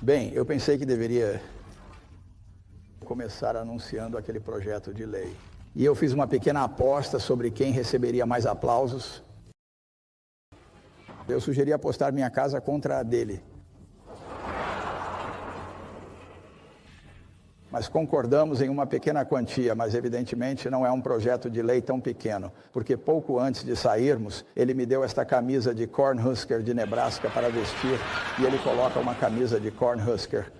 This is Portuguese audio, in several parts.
Bem, eu pensei que deveria começar anunciando aquele projeto de lei. E eu fiz uma pequena aposta sobre quem receberia mais aplausos. Eu sugeri apostar minha casa contra a dele. Mas concordamos em uma pequena quantia, mas evidentemente não é um projeto de lei tão pequeno, porque pouco antes de sairmos, ele me deu esta camisa de Cornhusker de Nebraska para vestir e ele coloca uma camisa de Cornhusker.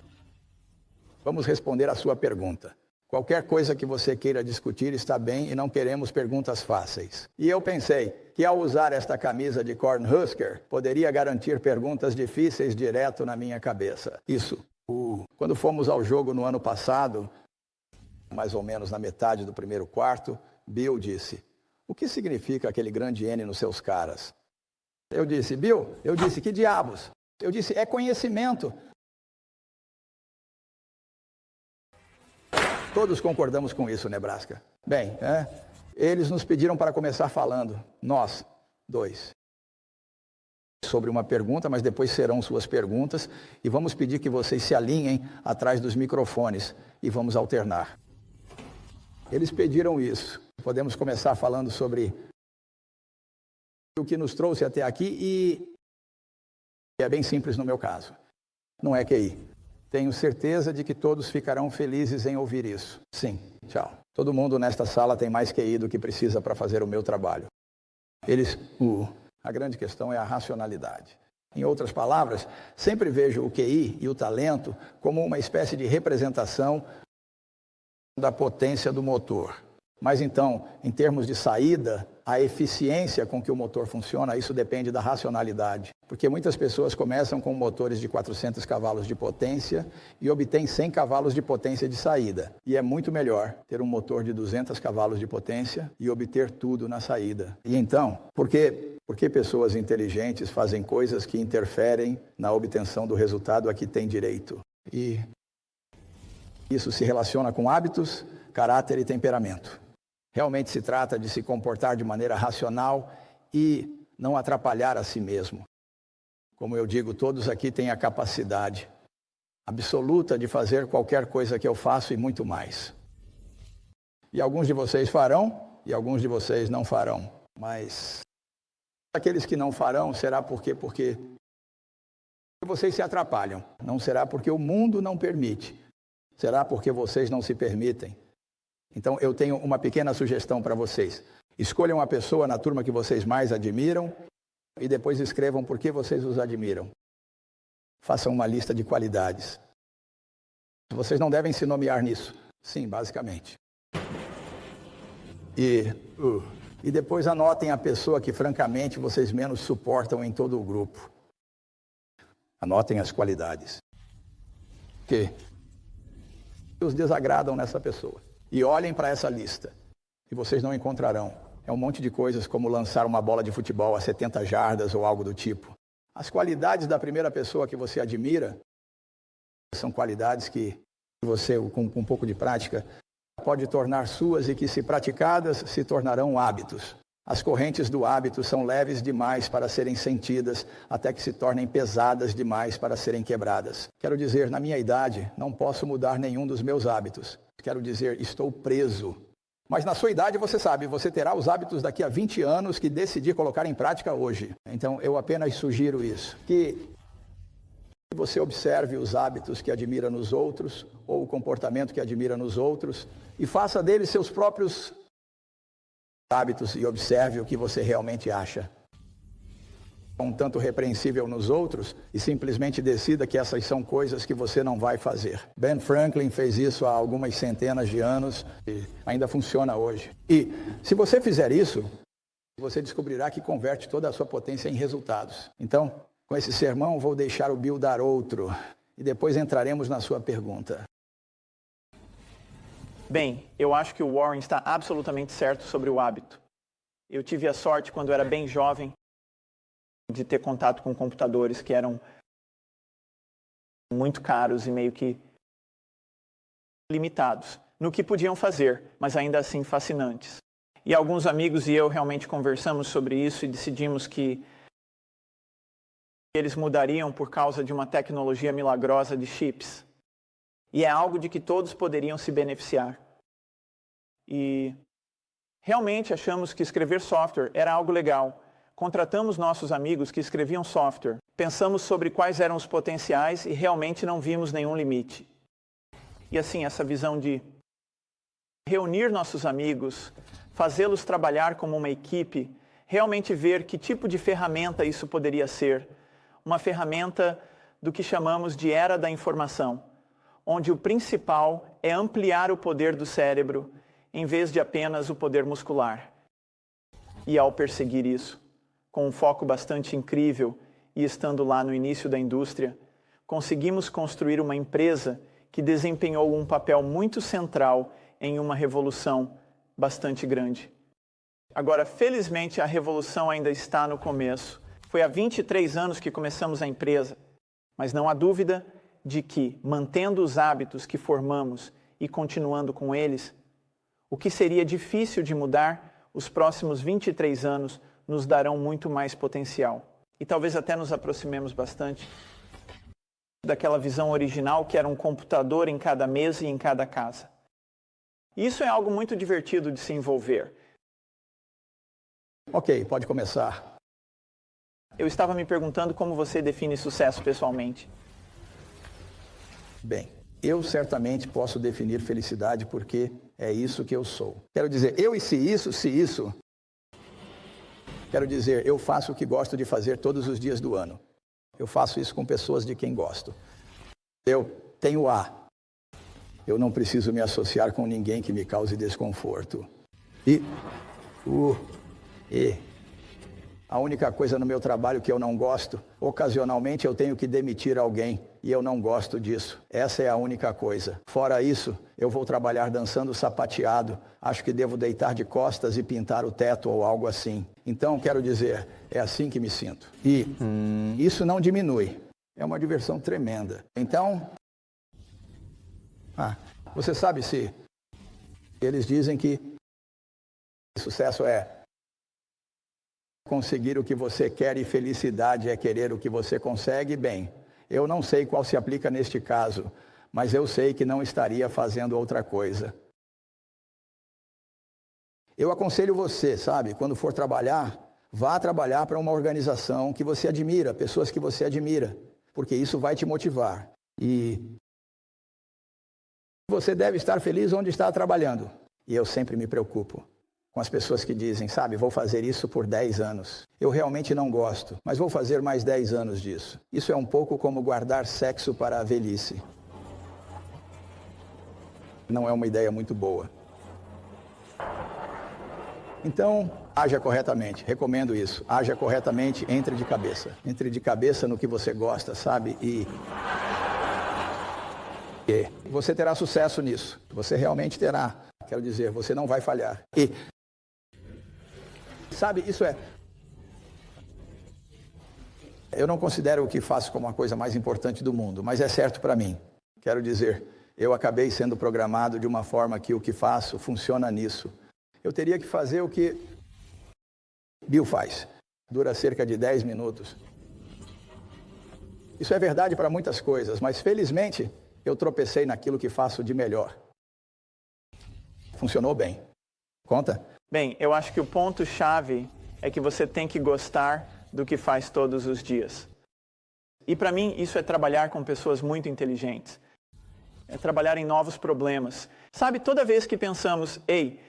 Vamos responder à sua pergunta. Qualquer coisa que você queira discutir está bem e não queremos perguntas fáceis. E eu pensei que ao usar esta camisa de Cornhusker, poderia garantir perguntas difíceis direto na minha cabeça. Isso. Quando fomos ao jogo no ano passado, mais ou menos na metade do primeiro quarto, Bill disse: "O que significa aquele grande N nos seus caras?" Eu disse: "Bill, que diabos?" Eu disse: "É conhecimento." Todos concordamos com isso, Nebraska. Bem, eles nos pediram para começar falando, nós, dois, sobre uma pergunta, mas depois serão suas perguntas, e vamos pedir que vocês se alinhem atrás dos microfones e vamos alternar. Eles pediram isso. Podemos começar falando sobre o que nos trouxe até aqui e é bem simples no meu caso. Não é QI. Tenho certeza de que todos ficarão felizes em ouvir isso. Sim, tchau. Todo mundo nesta sala tem mais QI do que precisa para fazer o meu trabalho. A grande questão é a racionalidade. Em outras palavras, sempre vejo o QI e o talento como uma espécie de representação da potência do motor. Mas então, em termos de saída, a eficiência com que o motor funciona, isso depende da racionalidade. Porque muitas pessoas começam com motores de 400 cavalos de potência e obtêm 100 cavalos de potência de saída. E é muito melhor ter um motor de 200 cavalos de potência e obter tudo na saída. E então, por que pessoas inteligentes fazem coisas que interferem na obtenção do resultado a que têm direito? E isso se relaciona com hábitos, caráter e temperamento. Realmente se trata de se comportar de maneira racional e não atrapalhar a si mesmo. Como eu digo, todos aqui têm a capacidade absoluta de fazer qualquer coisa que eu faço e muito mais. E alguns de vocês farão e alguns de vocês não farão. Mas aqueles que não farão será porque vocês se atrapalham. Não será porque o mundo não permite. Será porque vocês não se permitem. Então, eu tenho uma pequena sugestão para vocês. Escolham a pessoa na turma que vocês mais admiram e depois escrevam por que vocês os admiram. Façam uma lista de qualidades. Vocês não devem se nomear nisso. Sim, basicamente. E depois anotem a pessoa que, francamente, vocês menos suportam em todo o grupo. Anotem as qualidades que os desagradam nessa pessoa. E olhem para essa lista, e vocês não encontrarão. É um monte de coisas como lançar uma bola de futebol a 70 jardas ou algo do tipo. As qualidades da primeira pessoa que você admira são qualidades que você, com um pouco de prática, pode tornar suas e que, se praticadas, se tornarão hábitos. As correntes do hábito são leves demais para serem sentidas, até que se tornem pesadas demais para serem quebradas. Quero dizer, na minha idade, não posso mudar nenhum dos meus hábitos. Quero dizer, estou preso. Mas na sua idade, você sabe, você terá os hábitos daqui a 20 anos que decidir colocar em prática hoje. Então, eu apenas sugiro isso. Que você observe os hábitos que admira nos outros, ou o comportamento que admira nos outros, e faça deles seus próprios hábitos e observe o que você realmente acha. Um tanto repreensível nos outros e simplesmente decida que essas são coisas que você não vai fazer. Ben Franklin fez isso há algumas centenas de anos e ainda funciona hoje. E se você fizer isso, você descobrirá que converte toda a sua potência em resultados. Então, com esse sermão, vou deixar o Bill dar outro e depois entraremos na sua pergunta. Bem, eu acho que o Warren está absolutamente certo sobre o hábito. Eu tive a sorte, quando era bem jovem, de ter contato com computadores que eram muito caros e meio que limitados no que podiam fazer, mas ainda assim fascinantes. E alguns amigos e eu realmente conversamos sobre isso e decidimos que eles mudariam por causa de uma tecnologia milagrosa de chips. E é algo de que todos poderiam se beneficiar. E realmente achamos que escrever software era algo legal. Contratamos nossos amigos que escreviam software. Pensamos sobre quais eram os potenciais e realmente não vimos nenhum limite. E assim, essa visão de reunir nossos amigos, fazê-los trabalhar como uma equipe, realmente ver que tipo de ferramenta isso poderia ser. Uma ferramenta do que chamamos de era da informação, onde o principal é ampliar o poder do cérebro, em vez de apenas o poder muscular. E ao perseguir isso, com um foco bastante incrível e estando lá no início da indústria, conseguimos construir uma empresa que desempenhou um papel muito central em uma revolução bastante grande. Agora, felizmente, a revolução ainda está no começo. Foi há 23 anos que começamos a empresa, mas não há dúvida de que, mantendo os hábitos que formamos e continuando com eles, o que seria difícil de mudar, os próximos 23 anos nos darão muito mais potencial. E talvez até nos aproximemos bastante daquela visão original que era um computador em cada mesa e em cada casa. Isso é algo muito divertido de se envolver. Ok, pode começar. Eu estava me perguntando como você define sucesso pessoalmente. Bem, eu certamente posso definir felicidade porque é isso que eu sou. Quero dizer, eu e se isso. Quero dizer, eu faço o que gosto de fazer todos os dias do ano. Eu faço isso com pessoas de quem gosto. Eu tenho A. Eu não preciso me associar com ninguém que me cause desconforto. E a única coisa no meu trabalho que eu não gosto, ocasionalmente eu tenho que demitir alguém e eu não gosto disso. Essa é a única coisa. Fora isso, eu vou trabalhar dançando sapateado. Acho que devo deitar de costas e pintar o teto ou algo assim. Então, quero dizer, é assim que me sinto. E isso não diminui. É uma diversão tremenda. Então, você sabe se eles dizem que sucesso é conseguir o que você quer e felicidade é querer o que você consegue, bem, eu não sei qual se aplica neste caso, mas eu sei que não estaria fazendo outra coisa. Eu aconselho você, sabe, quando for trabalhar, vá trabalhar para uma organização que você admira, pessoas que você admira, porque isso vai te motivar. E você deve estar feliz onde está trabalhando. E eu sempre me preocupo com as pessoas que dizem, sabe, vou fazer isso por 10 anos. Eu realmente não gosto, mas vou fazer mais 10 anos disso. Isso é um pouco como guardar sexo para a velhice. Não é uma ideia muito boa. Então, haja corretamente. Recomendo isso. Haja corretamente, entre de cabeça. Entre de cabeça no que você gosta, sabe? E você terá sucesso nisso. Você realmente terá. Quero dizer, você não vai falhar. E sabe, isso é... Eu não considero o que faço como a coisa mais importante do mundo, mas é certo para mim. Quero dizer, eu acabei sendo programado de uma forma que o que faço funciona nisso. Eu teria que fazer o que Bill faz. Dura cerca de 10 minutos. Isso é verdade para muitas coisas, mas felizmente eu tropecei naquilo que faço de melhor. Funcionou bem. Conta? Bem, eu acho que o ponto-chave é que você tem que gostar do que faz todos os dias. E para mim, isso é trabalhar com pessoas muito inteligentes. É trabalhar em novos problemas. Sabe, toda vez que pensamos,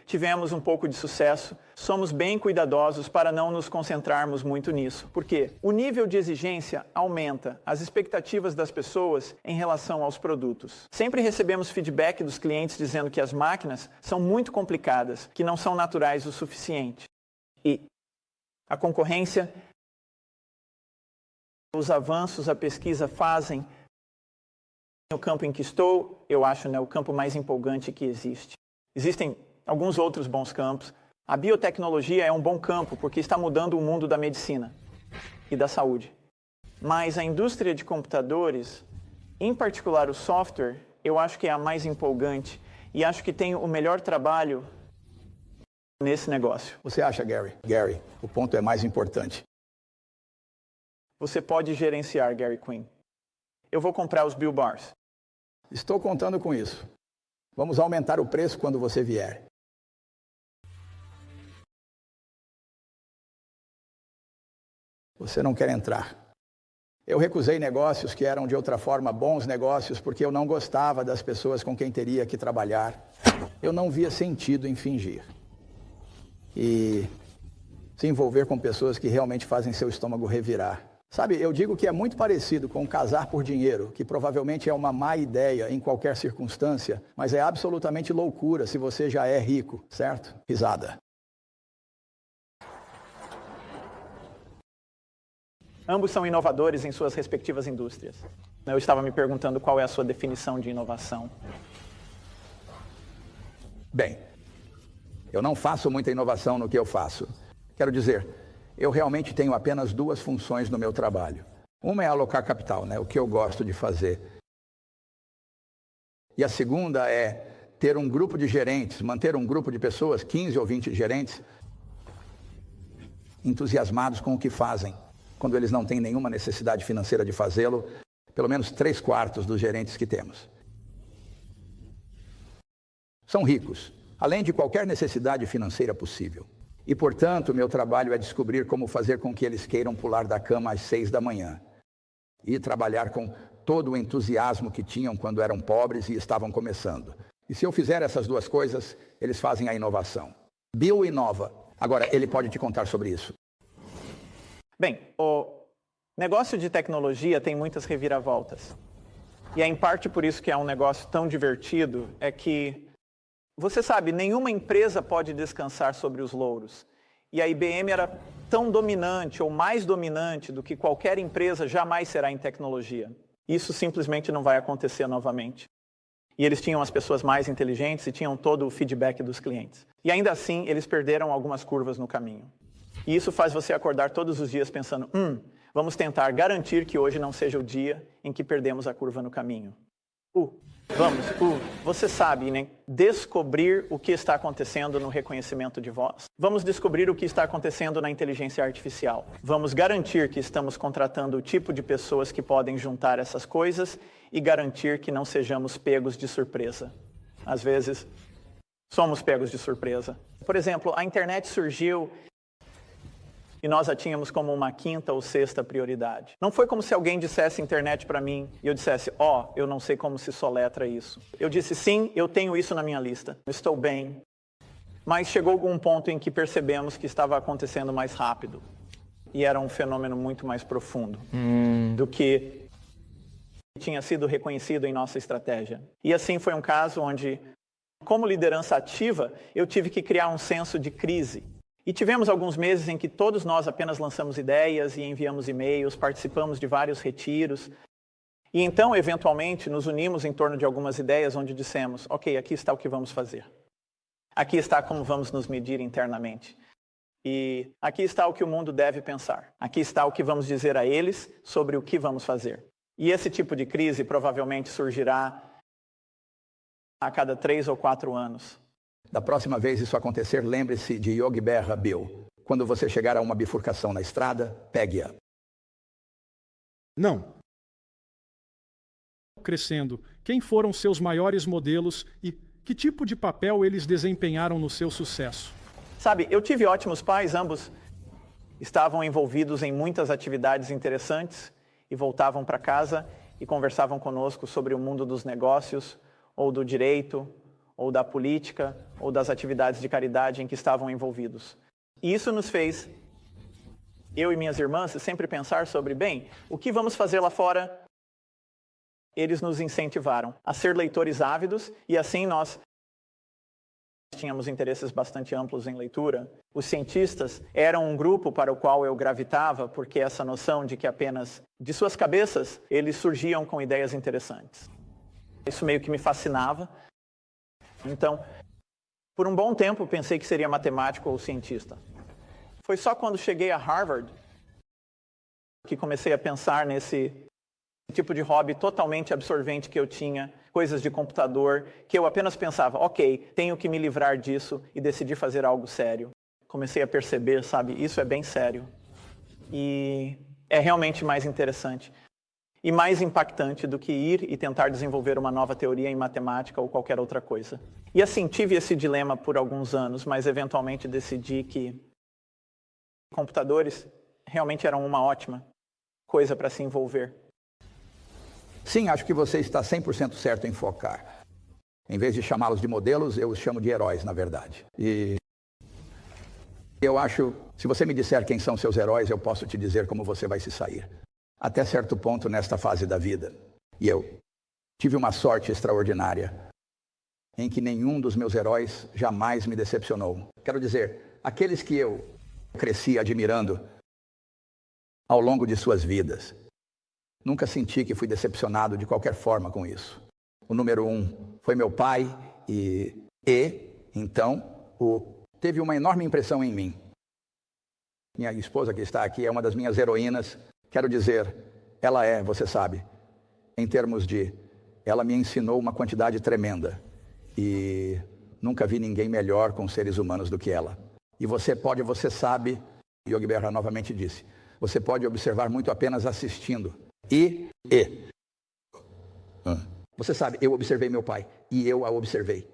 tivemos um pouco de sucesso, somos bem cuidadosos para não nos concentrarmos muito nisso. Por quê? O nível de exigência aumenta as expectativas das pessoas em relação aos produtos. Sempre recebemos feedback dos clientes dizendo que as máquinas são muito complicadas, que não são naturais o suficiente. E a concorrência, os avanços, a pesquisa fazem. No campo em que estou, eu acho, o campo mais empolgante que existe. Existem alguns outros bons campos. A biotecnologia é um bom campo porque está mudando o mundo da medicina e da saúde. Mas a indústria de computadores, em particular o software, eu acho que é a mais empolgante e acho que tem o melhor trabalho nesse negócio. Você acha, Gary? Gary, o ponto é mais importante. você pode gerenciar, Gary Quinn. Eu vou comprar os Built Bars. Estou contando com isso. Vamos aumentar o preço quando você vier. Você não quer entrar. Eu recusei negócios que eram de outra forma bons negócios porque eu não gostava das pessoas com quem teria que trabalhar. Eu não via sentido em fingir. E se envolver com pessoas que realmente fazem seu estômago revirar. Sabe, eu digo que é muito parecido com casar por dinheiro, que provavelmente é uma má ideia em qualquer circunstância, mas é absolutamente loucura se você já é rico, certo? Risada. Ambos são inovadores em suas respectivas indústrias. Eu estava me perguntando qual é a sua definição de inovação. Bem, eu não faço muita inovação no que eu faço. Quero dizer, eu realmente tenho apenas duas funções no meu trabalho. Uma é alocar capital, o que eu gosto de fazer. E a segunda é ter um grupo de gerentes, manter um grupo de pessoas, 15 ou 20 gerentes, entusiasmados com o que fazem. Quando eles não têm nenhuma necessidade financeira de fazê-lo, pelo menos 3/4 dos gerentes que temos. São ricos, além de qualquer necessidade financeira possível. E, portanto, meu trabalho é descobrir como fazer com que eles queiram pular da cama às 6 da manhã. E trabalhar com todo o entusiasmo que tinham quando eram pobres e estavam começando. E se eu fizer essas duas coisas, eles fazem a inovação. Bill inova. Agora, ele pode te contar sobre isso. Bem, o negócio de tecnologia tem muitas reviravoltas. E é em parte por isso que é um negócio tão divertido, é que, você sabe, nenhuma empresa pode descansar sobre os louros. E a IBM era tão dominante ou mais dominante do que qualquer empresa jamais será em tecnologia. Isso simplesmente não vai acontecer novamente. E eles tinham as pessoas mais inteligentes e tinham todo o feedback dos clientes. E ainda assim, eles perderam algumas curvas no caminho. E isso faz você acordar todos os dias pensando, vamos tentar garantir que hoje não seja o dia em que perdemos a curva no caminho. Você sabe, né? Descobrir o que está acontecendo no reconhecimento de voz. Vamos descobrir o que está acontecendo na inteligência artificial. Vamos garantir que estamos contratando o tipo de pessoas que podem juntar essas coisas e garantir que não sejamos pegos de surpresa. Às vezes, somos pegos de surpresa. Por exemplo, a internet surgiu e nós a tínhamos como uma 5ª ou 6ª prioridade. Não foi como se alguém dissesse internet para mim e eu dissesse, eu não sei como se soletra isso. Eu disse, sim, eu tenho isso na minha lista, estou bem. Mas chegou algum ponto em que percebemos que estava acontecendo mais rápido. E era um fenômeno muito mais profundo do que tinha sido reconhecido em nossa estratégia. E assim foi um caso onde, como liderança ativa, eu tive que criar um senso de crise. E tivemos alguns meses em que todos nós apenas lançamos ideias e enviamos e-mails, participamos de vários retiros. E então, eventualmente, nos unimos em torno de algumas ideias onde dissemos, ok, aqui está o que vamos fazer. Aqui está como vamos nos medir internamente. E aqui está o que o mundo deve pensar. Aqui está o que vamos dizer a eles sobre o que vamos fazer. E esse tipo de crise provavelmente surgirá a cada 3 ou 4 anos. Da próxima vez isso acontecer, lembre-se de Yogi Berra, Bill. Quando você chegar a uma bifurcação na estrada, pegue-a. Não. Crescendo, quem foram seus maiores modelos e que tipo de papel eles desempenharam no seu sucesso? Sabe, eu tive ótimos pais, ambos estavam envolvidos em muitas atividades interessantes e voltavam para casa e conversavam conosco sobre o mundo dos negócios ou do direito, ou da política, ou das atividades de caridade em que estavam envolvidos. E isso nos fez, eu e minhas irmãs, sempre pensar sobre, o que vamos fazer lá fora? Eles nos incentivaram a ser leitores ávidos, e assim nós tínhamos interesses bastante amplos em leitura. Os cientistas eram um grupo para o qual eu gravitava, porque essa noção de que apenas de suas cabeças eles surgiam com ideias interessantes. Isso meio que me fascinava. Então, por um bom tempo, pensei que seria matemático ou cientista. Foi só quando cheguei a Harvard que comecei a pensar nesse tipo de hobby totalmente absorvente que eu tinha, coisas de computador, que eu apenas pensava, ok, tenho que me livrar disso e decidi fazer algo sério. Comecei a perceber, isso é bem sério. E é realmente mais interessante e mais impactante do que ir e tentar desenvolver uma nova teoria em matemática ou qualquer outra coisa. E assim, tive esse dilema por alguns anos, mas eventualmente decidi que computadores realmente eram uma ótima coisa para se envolver. Sim, acho que você está 100% certo em focar. Em vez de chamá-los de modelos, eu os chamo de heróis, na verdade. E eu acho, se você me disser quem são seus heróis, eu posso te dizer como você vai se sair. Até certo ponto nesta fase da vida. E eu tive uma sorte extraordinária em que nenhum dos meus heróis jamais me decepcionou. Quero dizer, aqueles que eu cresci admirando ao longo de suas vidas, nunca senti que fui decepcionado de qualquer forma com isso. O número 1 foi meu pai então, teve uma enorme impressão em mim. Minha esposa que está aqui é uma das minhas heroínas. Quero dizer, ela é, você sabe, em termos de... Ela me ensinou uma quantidade tremenda. E nunca vi ninguém melhor com seres humanos do que ela. E você sabe, Yogi Berra novamente disse, você pode observar muito apenas assistindo. Você sabe, eu observei meu pai e eu a observei.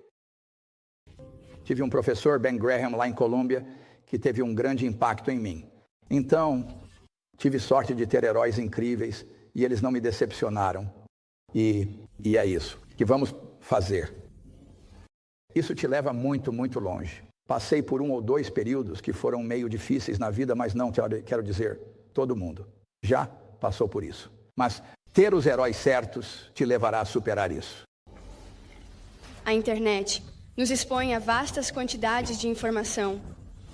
Tive um professor, Ben Graham, lá em Colômbia, que teve um grande impacto em mim. Então, tive sorte de ter heróis incríveis e eles não me decepcionaram. E é isso que vamos fazer. Isso te leva muito, muito longe. Passei por 1 ou 2 períodos que foram meio difíceis na vida, mas não, quero dizer, todo mundo já passou por isso. Mas ter os heróis certos te levará a superar isso. A internet nos expõe a vastas quantidades de informação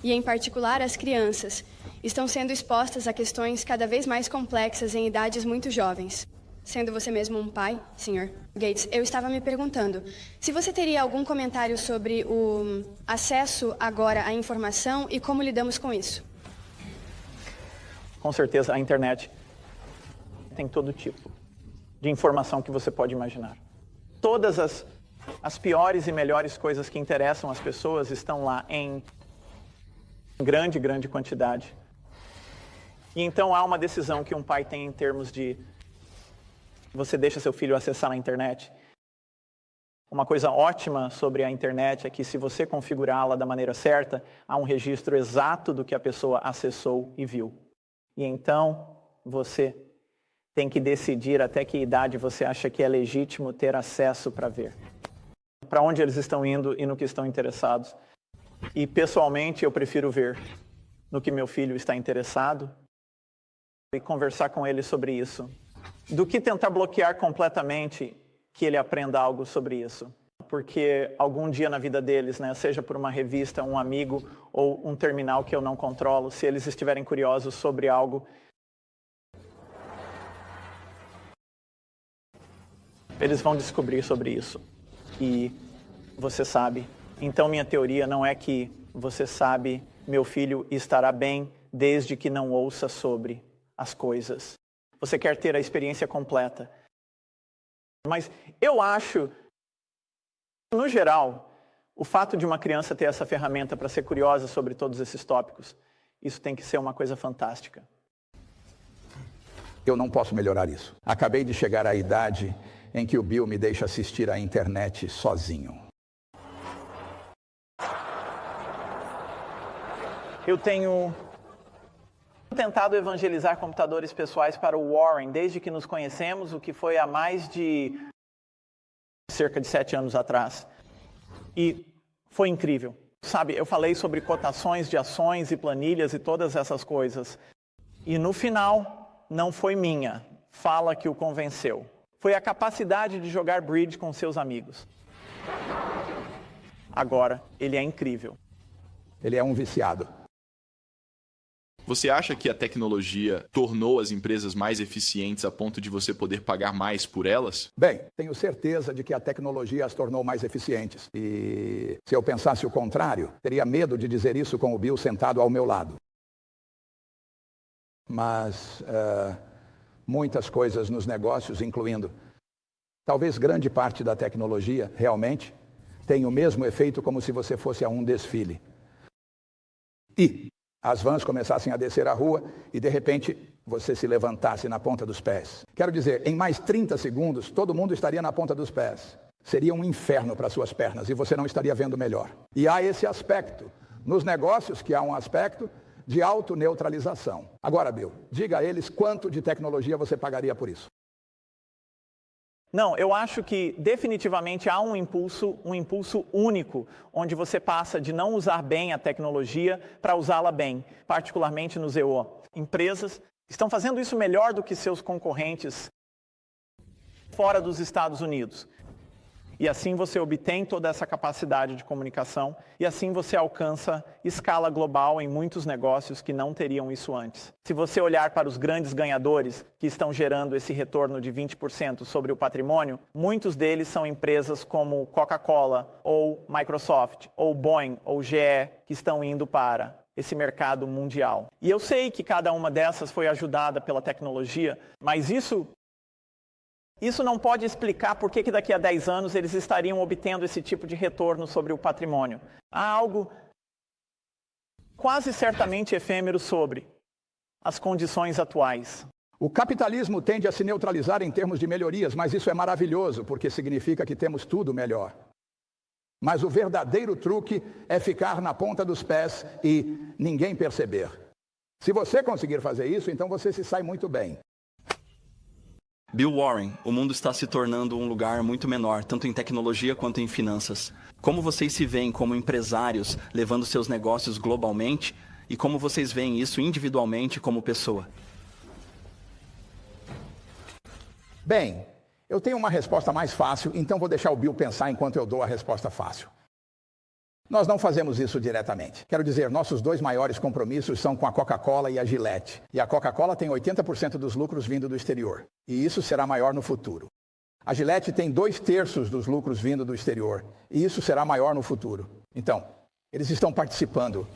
e, em particular, as crianças estão sendo expostas a questões cada vez mais complexas em idades muito jovens. Sendo você mesmo um pai, Sr. Gates, eu estava me perguntando se você teria algum comentário sobre o acesso agora à informação e como lidamos com isso. Com certeza, a internet tem todo tipo de informação que você pode imaginar. Todas as piores e melhores coisas que interessam as pessoas estão lá em grande quantidade. E então há uma decisão que um pai tem em termos de você deixa seu filho acessar a internet. Uma coisa ótima sobre a internet é que se você configurá-la da maneira certa, há um registro exato do que a pessoa acessou e viu. E então você tem que decidir até que idade você acha que é legítimo ter acesso para ver. Para onde eles estão indo e no que estão interessados. E pessoalmente eu prefiro ver no que meu filho está interessado e conversar com ele sobre isso, do que tentar bloquear completamente que ele aprenda algo sobre isso. Porque algum dia na vida deles, seja por uma revista, um amigo ou um terminal que eu não controlo, se eles estiverem curiosos sobre algo, eles vão descobrir sobre isso. E você sabe. Então minha teoria não é que você sabe, meu filho estará bem desde que não ouça sobre as coisas. Você quer ter a experiência completa. Mas eu acho, no geral, o fato de uma criança ter essa ferramenta para ser curiosa sobre todos esses tópicos, isso tem que ser uma coisa fantástica. Eu não posso melhorar isso. Acabei de chegar à idade em que o Bill me deixa assistir à internet sozinho. Eu tenho tentado evangelizar computadores pessoais para o Warren desde que nos conhecemos, o que foi há mais de cerca de 7 anos atrás. E foi incrível. Sabe, eu falei sobre cotações de ações e planilhas e todas essas coisas. E no final, não foi minha fala que o convenceu. Foi a capacidade de jogar bridge com seus amigos. Agora, ele é incrível. Ele é um viciado. Você acha que a tecnologia tornou as empresas mais eficientes a ponto de você poder pagar mais por elas? Bem, tenho certeza de que a tecnologia as tornou mais eficientes. E se eu pensasse o contrário, teria medo de dizer isso com o Bill sentado ao meu lado. Mas muitas coisas nos negócios, incluindo talvez grande parte da tecnologia, realmente tem o mesmo efeito como se você fosse a um desfile. E as vans começassem a descer a rua e, de repente, você se levantasse na ponta dos pés. Quero dizer, em mais 30 segundos, todo mundo estaria na ponta dos pés. Seria um inferno para suas pernas e você não estaria vendo melhor. E há esse aspecto. Nos negócios, que há um aspecto de autoneutralização. Agora, Bill, diga a eles quanto de tecnologia você pagaria por isso. Não, eu acho que definitivamente há um impulso único, onde você passa de não usar bem a tecnologia para usá-la bem, particularmente no ZO. Empresas estão fazendo isso melhor do que seus concorrentes fora dos Estados Unidos. E assim você obtém toda essa capacidade de comunicação e assim você alcança escala global em muitos negócios que não teriam isso antes. Se você olhar para os grandes ganhadores que estão gerando esse retorno de 20% sobre o patrimônio, muitos deles são empresas como Coca-Cola, ou Microsoft, ou Boeing, ou GE, que estão indo para esse mercado mundial. E eu sei que cada uma dessas foi ajudada pela tecnologia, mas isso não pode explicar por que daqui a 10 anos eles estariam obtendo esse tipo de retorno sobre o patrimônio. Há algo quase certamente efêmero sobre as condições atuais. O capitalismo tende a se neutralizar em termos de melhorias, mas isso é maravilhoso, porque significa que temos tudo melhor. Mas o verdadeiro truque é ficar na ponta dos pés e ninguém perceber. Se você conseguir fazer isso, então você se sai muito bem. Bill Warren, o mundo está se tornando um lugar muito menor, tanto em tecnologia quanto em finanças. Como vocês se veem como empresários levando seus negócios globalmente e como vocês veem isso individualmente como pessoa? Bem, eu tenho uma resposta mais fácil, então vou deixar o Bill pensar enquanto eu dou a resposta fácil. Nós não fazemos isso diretamente. Quero dizer, nossos dois maiores compromissos são com a Coca-Cola e a Gillette. E a Coca-Cola tem 80% dos lucros vindo do exterior. E isso será maior no futuro. A Gillette tem 2/3 dos lucros vindo do exterior. E isso será maior no futuro. Então, eles estão participando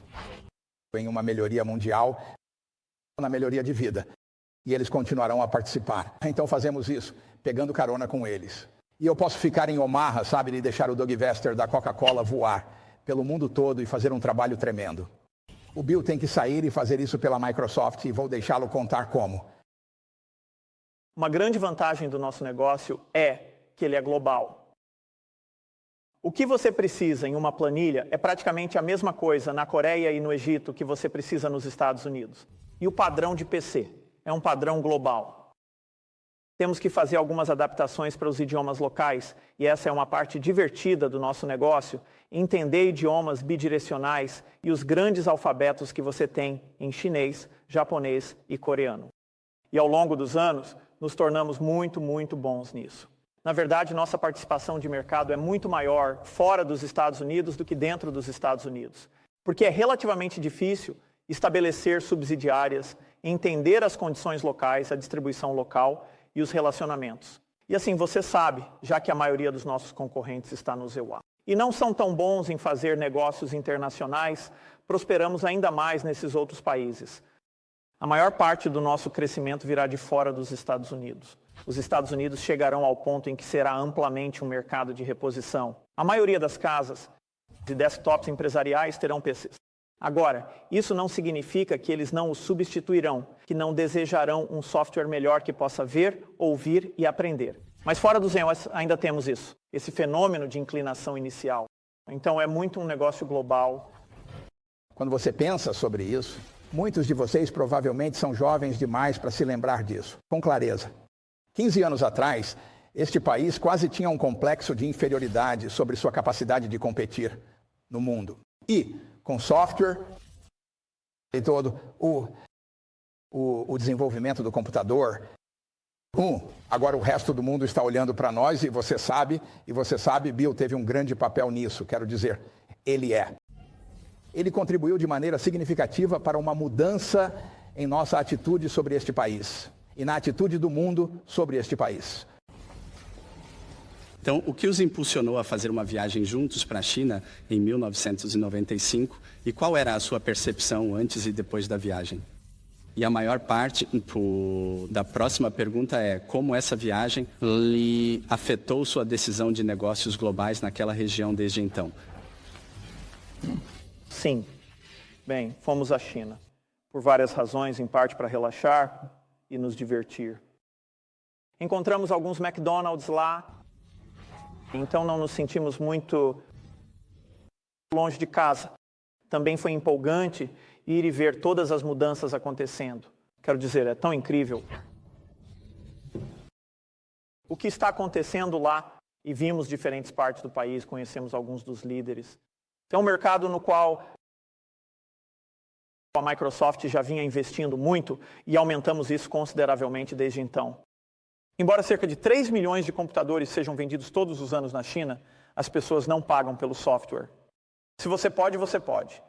em uma melhoria mundial, na melhoria de vida. E eles continuarão a participar. Então fazemos isso, pegando carona com eles. E eu posso ficar em Omaha, sabe, e deixar o Doug Vester da Coca-Cola voar pelo mundo todo e fazer um trabalho tremendo. O Bill tem que sair e fazer isso pela Microsoft e vou deixá-lo contar como. Uma grande vantagem do nosso negócio é que ele é global. O que você precisa em uma planilha é praticamente a mesma coisa na Coreia e no Egito que você precisa nos Estados Unidos. E o padrão de PC é um padrão global. Temos que fazer algumas adaptações para os idiomas locais, e essa é uma parte divertida do nosso negócio, entender idiomas bidirecionais e os grandes alfabetos que você tem em chinês, japonês e coreano. E ao longo dos anos, nos tornamos muito, muito bons nisso. Na verdade, nossa participação de mercado é muito maior fora dos Estados Unidos do que dentro dos Estados Unidos, porque é relativamente difícil estabelecer subsidiárias, entender as condições locais, a distribuição local e os relacionamentos. E assim, você sabe, já que a maioria dos nossos concorrentes está no ZEUA. E não são tão bons em fazer negócios internacionais, prosperamos ainda mais nesses outros países. A maior parte do nosso crescimento virá de fora dos Estados Unidos. Os Estados Unidos chegarão ao ponto em que será amplamente um mercado de reposição. A maioria das casas de desktops empresariais terão PCs. Agora, isso não significa que eles não os substituirão, que não desejarão um software melhor que possa ver, ouvir e aprender. Mas fora do Xen ainda temos isso, esse fenômeno de inclinação inicial. Então é muito um negócio global. Quando você pensa sobre isso, muitos de vocês provavelmente são jovens demais para se lembrar disso, com clareza. 15 anos atrás, este país quase tinha um complexo de inferioridade sobre sua capacidade de competir no mundo. E com software e todo o desenvolvimento do computador, agora o resto do mundo está olhando para nós e você sabe, Bill teve um grande papel nisso, quero dizer, ele contribuiu de maneira significativa para uma mudança em nossa atitude sobre este país e na atitude do mundo sobre este país. Então, o que os impulsionou a fazer uma viagem juntos para a China em 1995 e qual era a sua percepção antes e depois da viagem? E a maior parte da próxima pergunta é como essa viagem lhe afetou sua decisão de negócios globais naquela região desde então? Sim. Bem, fomos à China, por várias razões, em parte para relaxar e nos divertir. Encontramos alguns McDonald's lá, então não nos sentimos muito longe de casa. Também foi empolgante ir e ver todas as mudanças acontecendo. Quero dizer, é tão incrível o que está acontecendo lá, e vimos diferentes partes do país, conhecemos alguns dos líderes. É um mercado no qual a Microsoft já vinha investindo muito e aumentamos isso consideravelmente desde então. Embora cerca de 3 milhões de computadores sejam vendidos todos os anos na China, as pessoas não pagam pelo software. Se você pode, você pode.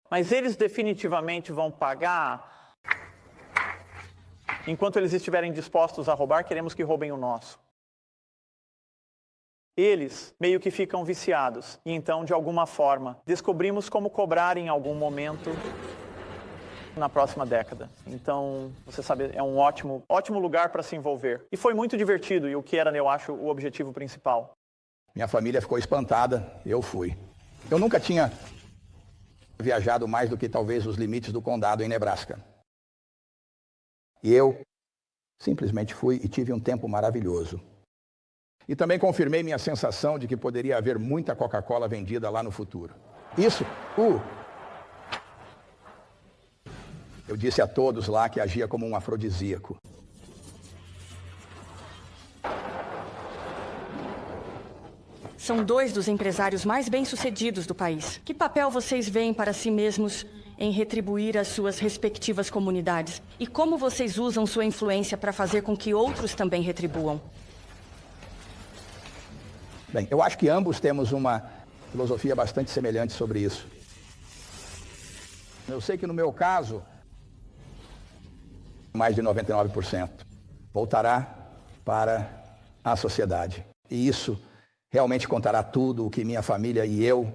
Mas eles definitivamente vão pagar. Enquanto eles estiverem dispostos a roubar, queremos que roubem o nosso. Eles meio que ficam viciados. E então, de alguma forma, descobrimos como cobrar em algum momento na próxima década. Então, você sabe, é um ótimo lugar para se envolver. E foi muito divertido, e o que era, eu acho, o objetivo principal. Minha família ficou espantada, eu fui. Eu nunca tinha viajado mais do que talvez os limites do condado em Nebraska. E eu simplesmente fui e tive um tempo maravilhoso. E também confirmei minha sensação de que poderia haver muita Coca-Cola vendida lá no futuro. Isso, eu disse a todos lá que agia como um afrodisíaco. São 2 dos empresários mais bem-sucedidos do país. Que papel vocês veem para si mesmos em retribuir as suas respectivas comunidades? E como vocês usam sua influência para fazer com que outros também retribuam? Bem, eu acho que ambos temos uma filosofia bastante semelhante sobre isso. Eu sei que no meu caso, mais de 99% voltará para a sociedade. E isso realmente contará tudo o que minha família e eu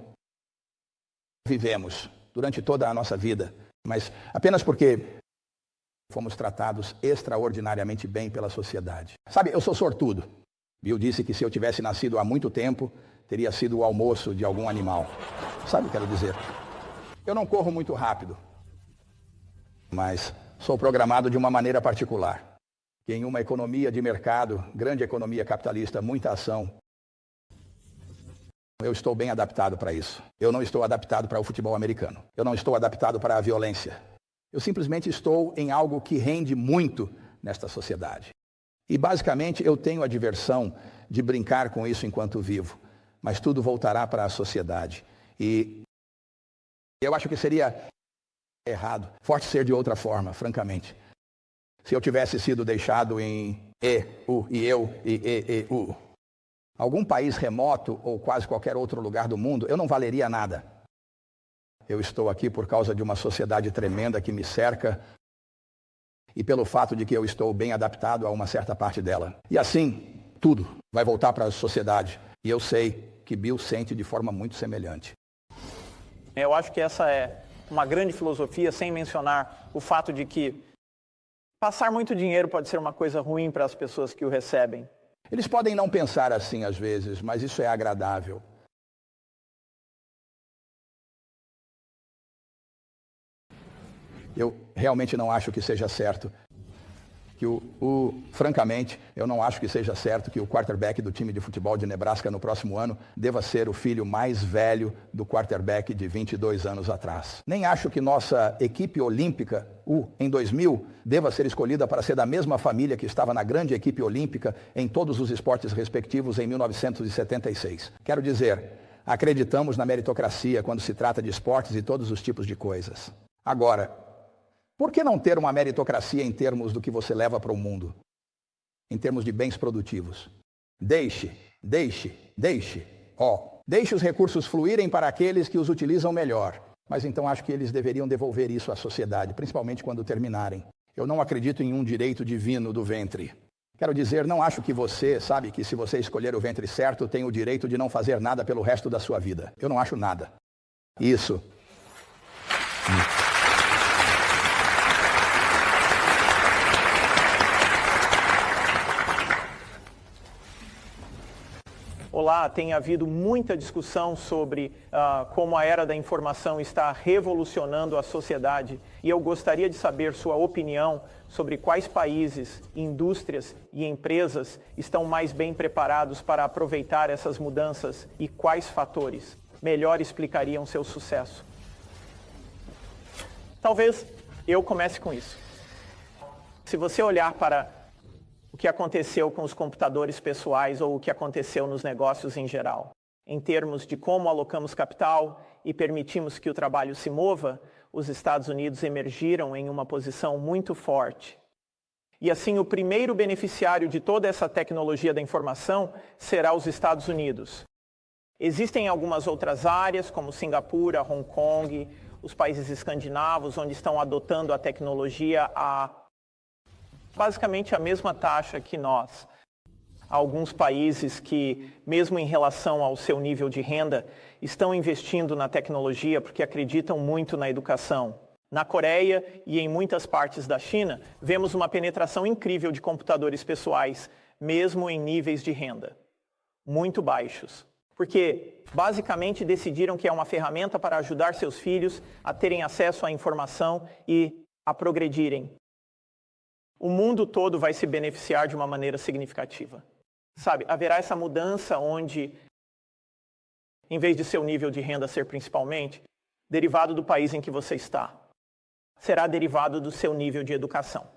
vivemos durante toda a nossa vida, mas apenas porque fomos tratados extraordinariamente bem pela sociedade. Sabe, eu sou sortudo. Bill disse que se eu tivesse nascido há muito tempo, teria sido o almoço de algum animal. Sabe o que eu quero dizer? Eu não corro muito rápido, mas sou programado de uma maneira particular. Que em uma economia de mercado, grande economia capitalista, muita ação, eu estou bem adaptado para isso. Eu não estou adaptado para o futebol americano. Eu não estou adaptado para a violência. Eu simplesmente estou em algo que rende muito nesta sociedade. E basicamente eu tenho a diversão de brincar com isso enquanto vivo. Mas tudo voltará para a sociedade. E eu acho que seria errado, forte ser de outra forma, francamente. Se eu tivesse sido deixado em eu. Algum país remoto ou quase qualquer outro lugar do mundo, eu não valeria nada. Eu estou aqui por causa de uma sociedade tremenda que me cerca e pelo fato de que eu estou bem adaptado a uma certa parte dela. E assim, tudo vai voltar para a sociedade. E eu sei que Bill sente de forma muito semelhante. Eu acho que essa é uma grande filosofia, sem mencionar o fato de que passar muito dinheiro pode ser uma coisa ruim para as pessoas que o recebem. Eles podem não pensar assim às vezes, mas isso é agradável. Eu realmente não acho que seja certo. Francamente, eu não acho que seja certo que o quarterback do time de futebol de Nebraska no próximo ano deva ser o filho mais velho do quarterback de 22 anos atrás. Nem acho que nossa equipe olímpica, em 2000, deva ser escolhida para ser da mesma família que estava na grande equipe olímpica em todos os esportes respectivos em 1976. Quero dizer, acreditamos na meritocracia quando se trata de esportes e todos os tipos de coisas. Agora, por que não ter uma meritocracia em termos do que você leva para o mundo? Em termos de bens produtivos. Deixe os recursos fluírem para aqueles que os utilizam melhor. Mas então acho que eles deveriam devolver isso à sociedade, principalmente quando terminarem. Eu não acredito em um direito divino do ventre. Quero dizer, não acho que você, sabe que se você escolher o ventre certo, tem o direito de não fazer nada pelo resto da sua vida. Eu não acho nada. Isso. Olá, tem havido muita discussão sobre como a era da informação está revolucionando a sociedade e eu gostaria de saber sua opinião sobre quais países, indústrias e empresas estão mais bem preparados para aproveitar essas mudanças e quais fatores melhor explicariam seu sucesso. Talvez eu comece com isso. Se você olhar para o que aconteceu com os computadores pessoais ou o que aconteceu nos negócios em geral, em termos de como alocamos capital e permitimos que o trabalho se mova, os Estados Unidos emergiram em uma posição muito forte. E assim, o primeiro beneficiário de toda essa tecnologia da informação será os Estados Unidos. Existem algumas outras áreas, como Singapura, Hong Kong, os países escandinavos, onde estão adotando a tecnologia basicamente a mesma taxa que nós. Há alguns países que, mesmo em relação ao seu nível de renda, estão investindo na tecnologia porque acreditam muito na educação. Na Coreia e em muitas partes da China, vemos uma penetração incrível de computadores pessoais, mesmo em níveis de renda muito baixos. Porque, basicamente, decidiram que é uma ferramenta para ajudar seus filhos a terem acesso à informação e a progredirem. O mundo todo vai se beneficiar de uma maneira significativa. Sabe, haverá essa mudança onde, em vez de seu nível de renda ser principalmente derivado do país em que você está, será derivado do seu nível de educação.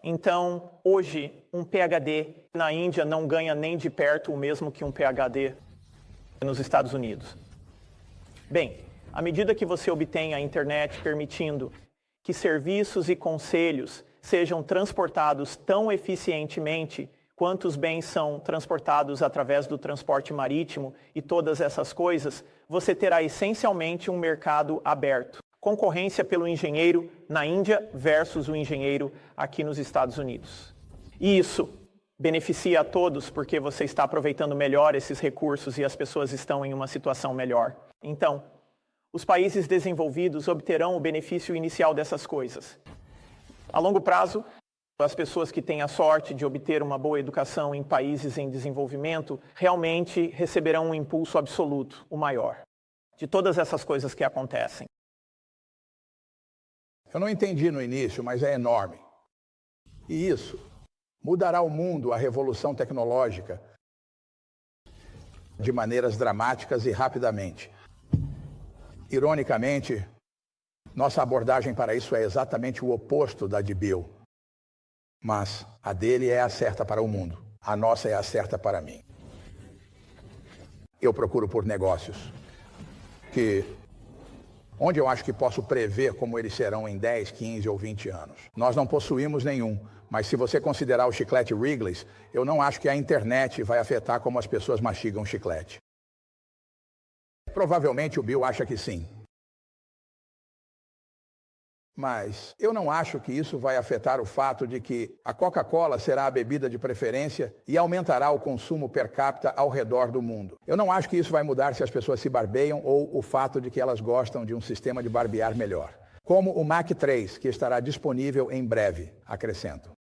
Então, hoje, um PhD na Índia não ganha nem de perto o mesmo que um PhD nos Estados Unidos. Bem, à medida que você obtém a internet permitindo que serviços e conselhos sejam transportados tão eficientemente quanto os bens são transportados através do transporte marítimo e todas essas coisas, você terá essencialmente um mercado aberto. Concorrência pelo engenheiro na Índia versus o engenheiro aqui nos Estados Unidos. E isso beneficia a todos porque você está aproveitando melhor esses recursos e as pessoas estão em uma situação melhor. Então, os países desenvolvidos obterão o benefício inicial dessas coisas. A longo prazo, as pessoas que têm a sorte de obter uma boa educação em países em desenvolvimento realmente receberão um impulso absoluto, o maior, de todas essas coisas que acontecem. Eu não entendi no início, mas é enorme. E isso mudará o mundo, a revolução tecnológica, de maneiras dramáticas e rapidamente. Ironicamente, nossa abordagem para isso é exatamente o oposto da de Bill. Mas a dele é a certa para o mundo. A nossa é a certa para mim. Eu procuro por negócios onde eu acho que posso prever como eles serão em 10, 15 ou 20 anos. Nós não possuímos nenhum, mas se você considerar o chiclete Wrigley's, eu não acho que a internet vai afetar como as pessoas mastigam chiclete. Provavelmente o Bill acha que sim. Mas eu não acho que isso vai afetar o fato de que a Coca-Cola será a bebida de preferência e aumentará o consumo per capita ao redor do mundo. Eu não acho que isso vai mudar se as pessoas se barbeiam ou o fato de que elas gostam de um sistema de barbear melhor. Como o Mac 3, que estará disponível em breve, acrescento.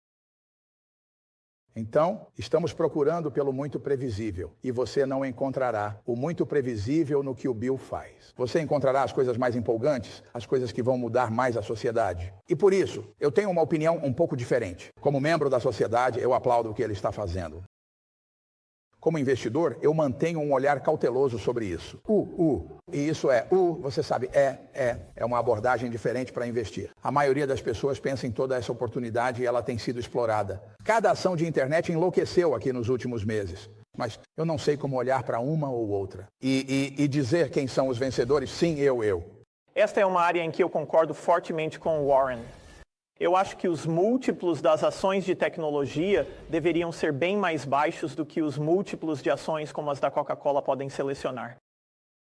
Então, estamos procurando pelo muito previsível e você não encontrará o muito previsível no que o Bill faz. Você encontrará as coisas mais empolgantes, as coisas que vão mudar mais a sociedade. E por isso, eu tenho uma opinião um pouco diferente. Como membro da sociedade, eu aplaudo o que ele está fazendo. Como investidor, eu mantenho um olhar cauteloso sobre isso. E isso você sabe, é uma abordagem diferente para investir. A maioria das pessoas pensa em toda essa oportunidade e ela tem sido explorada. Cada ação de internet enlouqueceu aqui nos últimos meses. Mas eu não sei como olhar para uma ou outra. E dizer quem são os vencedores, sim, eu. Esta é uma área em que eu concordo fortemente com o Warren. Eu acho que os múltiplos das ações de tecnologia deveriam ser bem mais baixos do que os múltiplos de ações como as da Coca-Cola podem selecionar.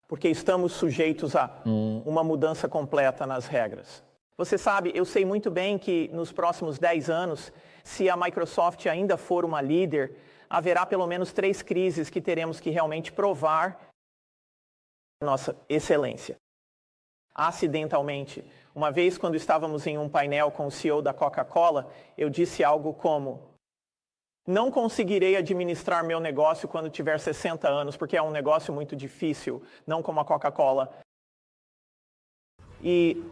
Porque estamos sujeitos a uma mudança completa nas regras. Você sabe, eu sei muito bem que nos próximos 10 anos, se a Microsoft ainda for uma líder, haverá pelo menos 3 crises que teremos que realmente provar nossa excelência. Acidentalmente. Uma vez, quando estávamos em um painel com o CEO da Coca-Cola, eu disse algo como: não conseguirei administrar meu negócio quando tiver 60 anos, porque é um negócio muito difícil, não como a Coca-Cola. E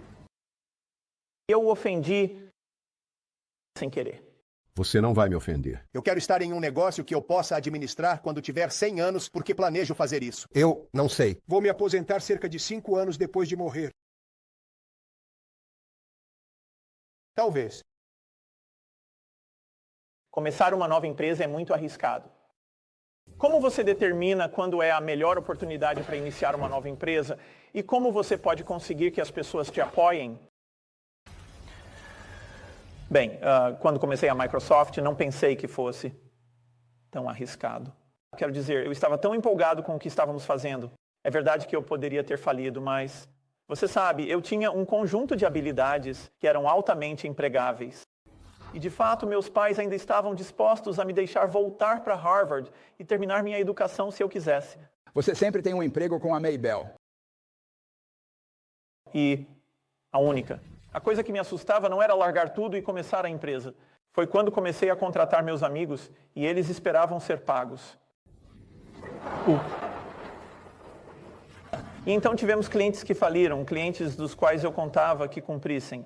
eu o ofendi sem querer. Você não vai me ofender. Eu quero estar em um negócio que eu possa administrar quando tiver 100 anos, porque planejo fazer isso. Eu não sei. Vou me aposentar cerca de 5 anos depois de morrer. Talvez. Começar uma nova empresa é muito arriscado. Como você determina quando é a melhor oportunidade para iniciar uma nova empresa? E como você pode conseguir que as pessoas te apoiem? Bem, quando comecei a Microsoft, não pensei que fosse tão arriscado. Quero dizer, eu estava tão empolgado com o que estávamos fazendo. É verdade que eu poderia ter falido, mas você sabe, eu tinha um conjunto de habilidades que eram altamente empregáveis. E, de fato, meus pais ainda estavam dispostos a me deixar voltar para Harvard e terminar minha educação se eu quisesse. Você sempre tem um emprego com a Maybell. E a única. A coisa que me assustava não era largar tudo e começar a empresa. Foi quando comecei a contratar meus amigos e eles esperavam ser pagos. E então tivemos clientes que faliram, clientes dos quais eu contava que cumprissem.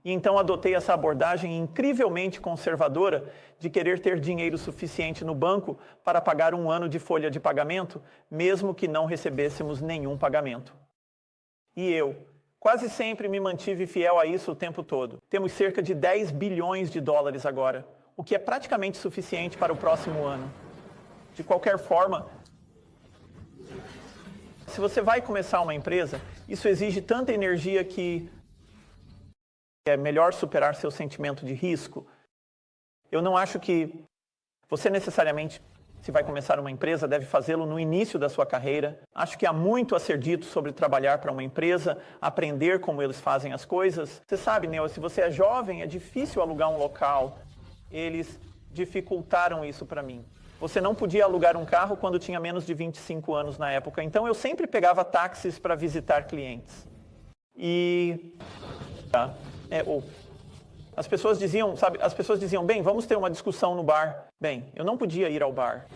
E então adotei essa abordagem incrivelmente conservadora de querer ter dinheiro suficiente no banco para pagar um ano de folha de pagamento, mesmo que não recebêssemos nenhum pagamento. E eu quase sempre me mantive fiel a isso o tempo todo. Temos cerca de 10 bilhões de dólares agora, o que é praticamente suficiente para o próximo ano. De qualquer forma, se você vai começar uma empresa, isso exige tanta energia que é melhor superar seu sentimento de risco. Eu não acho que você necessariamente, se vai começar uma empresa, deve fazê-lo no início da sua carreira. Acho que há muito a ser dito sobre trabalhar para uma empresa, aprender como eles fazem as coisas. Você sabe, Neo, se você é jovem, é difícil alugar um local. Eles dificultaram isso para mim. Você não podia alugar um carro quando tinha menos de 25 anos na época. Então eu sempre pegava táxis para visitar clientes. E as pessoas diziam, bem, vamos ter uma discussão no bar. Bem, eu não podia ir ao bar.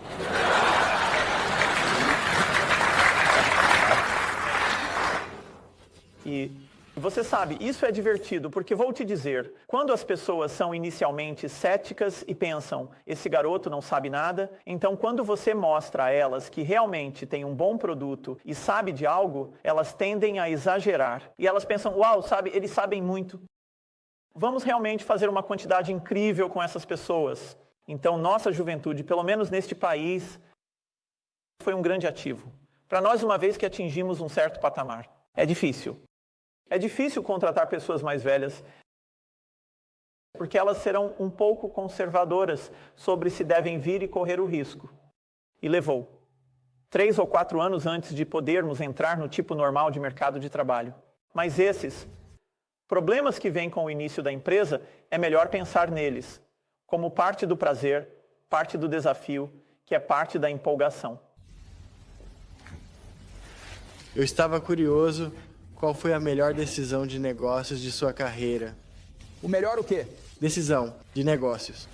E você sabe, isso é divertido, porque vou te dizer, quando as pessoas são inicialmente céticas e pensam, esse garoto não sabe nada, então quando você mostra a elas que realmente tem um bom produto e sabe de algo, elas tendem a exagerar. E elas pensam, uau, sabe, eles sabem muito. Vamos realmente fazer uma quantidade incrível com essas pessoas. Então, nossa juventude, pelo menos neste país, foi um grande ativo. Para nós, uma vez que atingimos um certo patamar. É difícil. É difícil contratar pessoas mais velhas, porque elas serão um pouco conservadoras sobre se devem vir e correr o risco. E levou 3 ou 4 anos antes de podermos entrar no tipo normal de mercado de trabalho. Mas esses problemas que vêm com o início da empresa, é melhor pensar neles como parte do prazer, parte do desafio, que é parte da empolgação. Eu estava curioso qual foi a melhor decisão de negócios de sua carreira. O melhor o quê? Decisão de negócios.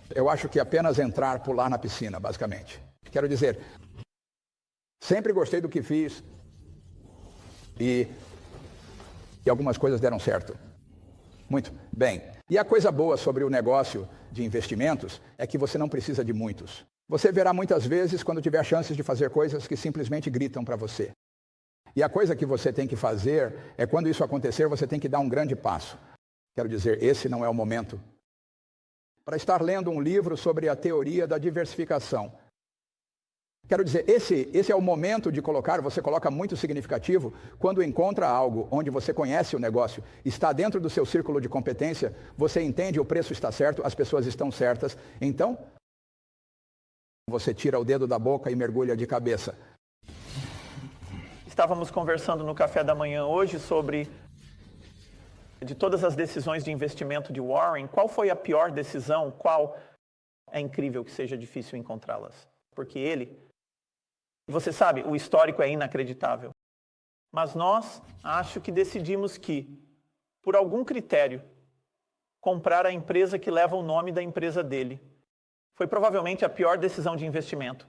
Eu acho que apenas entrar, pular na piscina, basicamente. Quero dizer, sempre gostei do que fiz. E algumas coisas deram certo. Muito bem. E a coisa boa sobre o negócio de investimentos é que você não precisa de muitos. Você verá muitas vezes quando tiver chances de fazer coisas que simplesmente gritam para você. E a coisa que você tem que fazer é, quando isso acontecer, você tem que dar um grande passo. Quero dizer, esse não é o momento para estar lendo um livro sobre a teoria da diversificação. Quero dizer, esse é o momento de colocar, você coloca muito significativo, quando encontra algo onde você conhece o negócio, está dentro do seu círculo de competência, você entende, o preço está certo, as pessoas estão certas, então você tira o dedo da boca e mergulha de cabeça. Estávamos conversando no café da manhã hoje sobre, de todas as decisões de investimento de Warren, qual foi a pior decisão, qual é incrível que seja difícil encontrá-las. Porque ele, você sabe, o histórico é inacreditável. Mas nós, acho que decidimos que, por algum critério, comprar a empresa que leva o nome da empresa dele. Foi provavelmente a pior decisão de investimento.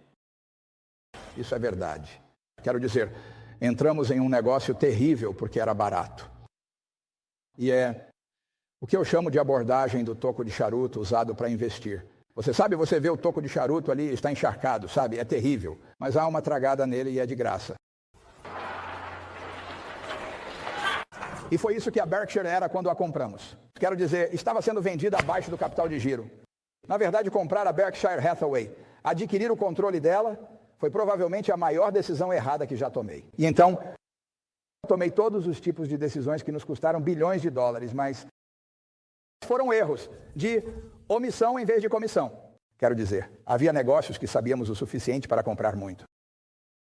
Isso é verdade. Quero dizer, entramos em um negócio terrível porque era barato. E é o que eu chamo de abordagem do toco de charuto usado para investir. Você sabe, você vê o toco de charuto ali, está encharcado, sabe? É terrível. Mas há uma tragada nele e é de graça. E foi isso que a Berkshire era quando a compramos. Quero dizer, estava sendo vendida abaixo do capital de giro. Na verdade, comprar a Berkshire Hathaway, adquirir o controle dela, foi provavelmente a maior decisão errada que já tomei. E então, tomei todos os tipos de decisões que nos custaram bilhões de dólares, mas foram erros de omissão em vez de comissão. Quero dizer, havia negócios que sabíamos o suficiente para comprar muito.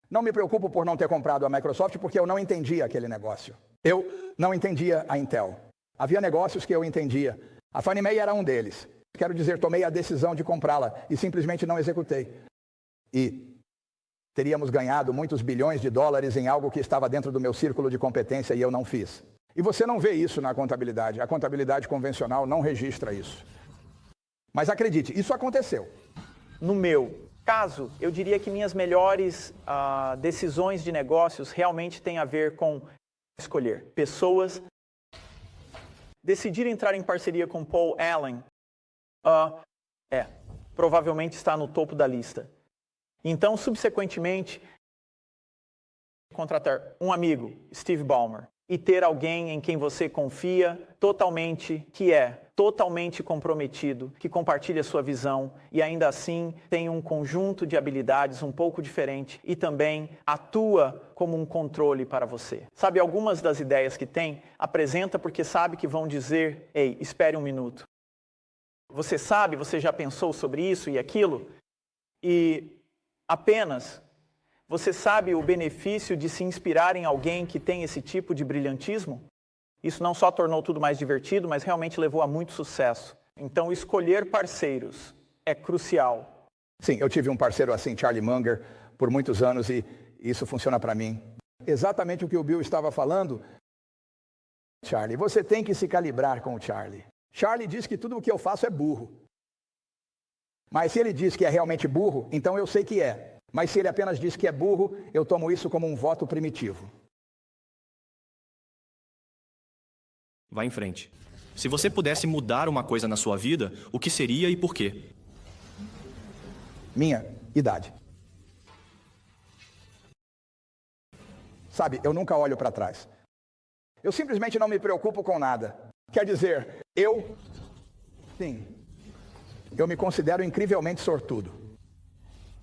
Não me preocupo por não ter comprado a Microsoft porque eu não entendia aquele negócio. Eu não entendia a Intel. Havia negócios que eu entendia. A Fannie Mae era um deles. Quero dizer, tomei a decisão de comprá-la e simplesmente não executei. E teríamos ganhado muitos bilhões de dólares em algo que estava dentro do meu círculo de competência e eu não fiz. E você não vê isso na contabilidade. A contabilidade convencional não registra isso. Mas acredite, isso aconteceu. No meu caso, eu diria que minhas melhores decisões de negócios realmente têm a ver com escolher pessoas. Decidir entrar em parceria com Paul Allen provavelmente está no topo da lista. Então, subsequentemente, contratar um amigo, Steve Ballmer, e ter alguém em quem você confia que é totalmente comprometido, que compartilha sua visão e ainda assim tem um conjunto de habilidades um pouco diferente e também atua como um controle para você. Sabe, algumas das ideias que tem, apresenta porque sabe que vão dizer, ei, espere um minuto. Você sabe, você já pensou sobre isso e aquilo? E apenas você sabe o benefício de se inspirar em alguém que tem esse tipo de brilhantismo? Isso não só tornou tudo mais divertido, mas realmente levou a muito sucesso. Então, escolher parceiros é crucial. Sim, eu tive um parceiro assim, Charlie Munger, por muitos anos e isso funciona para mim. Exatamente o que o Bill estava falando. Charlie, você tem que se calibrar com o Charlie. Charlie diz que tudo o que eu faço é burro. Mas se ele diz que é realmente burro, então eu sei que é. Mas se ele apenas diz que é burro, eu tomo isso como um voto primitivo. Vá em frente. Se você pudesse mudar uma coisa na sua vida, o que seria e por quê? Minha idade. Sabe, eu nunca olho para trás. Eu simplesmente não me preocupo com nada. Quer dizer, eu me considero incrivelmente sortudo.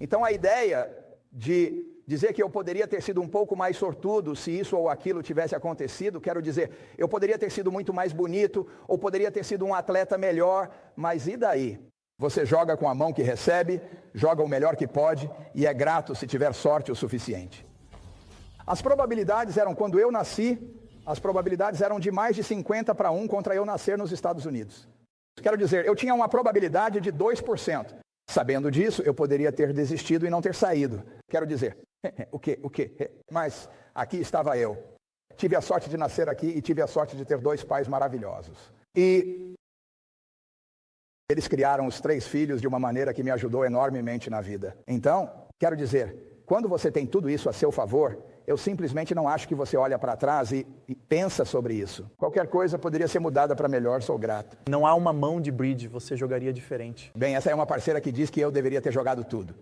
Então a ideia de dizer que eu poderia ter sido um pouco mais sortudo se isso ou aquilo tivesse acontecido, quero dizer, eu poderia ter sido muito mais bonito, ou poderia ter sido um atleta melhor, mas e daí? Você joga com a mão que recebe, joga o melhor que pode e é grato se tiver sorte o suficiente. As probabilidades eram, quando eu nasci, as probabilidades eram de mais de 50-1 contra eu nascer nos Estados Unidos. Quero dizer, eu tinha uma probabilidade de 2%. Sabendo disso, eu poderia ter desistido e não ter saído. Quero dizer, o quê? Mas aqui estava eu. Tive a sorte de nascer aqui e tive a sorte de ter 2 pais maravilhosos. E eles criaram os 3 filhos de uma maneira que me ajudou enormemente na vida. Então, quero dizer, quando você tem tudo isso a seu favor, eu simplesmente não acho que você olha para trás e pensa sobre isso. Qualquer coisa poderia ser mudada para melhor, sou grato. Não há uma mão de bridge, você jogaria diferente. Bem, essa é uma parceira que diz que eu deveria ter jogado tudo.